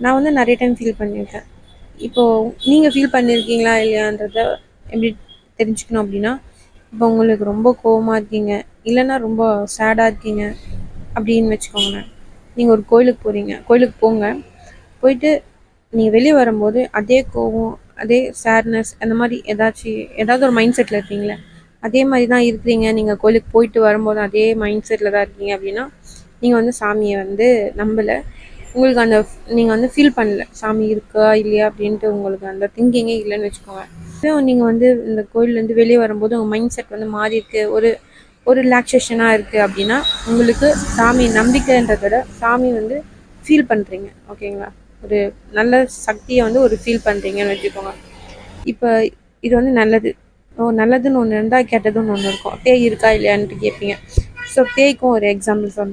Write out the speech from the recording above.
நான் வந்து நிறைய டைம் ஃபீல் பண்ணியிருக்கேன். இப்போது நீங்கள் ஃபீல் பண்ணியிருக்கீங்களா இல்லையான்றத எப்படி தெரிஞ்சுக்கணும் அப்படின்னா, இப்போ உங்களுக்கு ரொம்ப கோவமாக இருக்கீங்க, இல்லைன்னா ரொம்ப சேடாக இருக்கீங்க அப்படின்னு வச்சுக்கோங்களேன். நீங்கள் ஒரு கோயிலுக்கு போகிறீங்க, கோயிலுக்கு போங்க. போயிட்டு நீங்கள் வெளியே வரும்போது அதே கோவம், அதே சேட்னஸ் அந்த மாதிரி ஏதாவது ஒரு மைண்ட் செட்டில் இருக்கீங்களே, அதே மாதிரி தான் இருக்கிறீங்க. நீங்கள் கோயிலுக்கு போயிட்டு வரும்போது அதே மைண்ட் செட்டில் தான் இருக்கீங்க அப்படின்னா, நீங்கள் வந்து சாமியை வந்து நம்பலை. உங்களுக்கு அந்த நீங்கள் வந்து ஃபீல் பண்ணல சாமி இருக்கா இல்லையா அப்படின்ட்டு உங்களுக்கு அந்த திங்கிங்கே இல்லைன்னு வச்சுக்கோங்க. நீங்கள் வந்து இந்த கோயிலேருந்து வெளியே வரும்போது உங்கள் மைண்ட் செட் வந்து மாறி இருக்கு, ஒரு ஒரு ரிலாக்ஸேஷனாக இருக்குது அப்படின்னா உங்களுக்கு சாமி நம்பிக்கைன்றத விட சாமி வந்து ஃபீல் பண்ணுறீங்க. ஓகேங்களா? ஒரு நல்ல சக்தியை வந்து ஒரு ஃபீல் பண்ணுறீங்கன்னு வச்சுக்கோங்க. இப்போ இது வந்து நல்லது, நல்லதுன்னு ஒன்று இருந்தால் கெட்டதுன்னு ஒன்று இருக்கும். பேய் இருக்கா இல்லையான்ட்டு கேட்பீங்க. ஸோ பேய்க்கும் ஒரு எக்ஸாம்பிள் சொல்கிறேன்.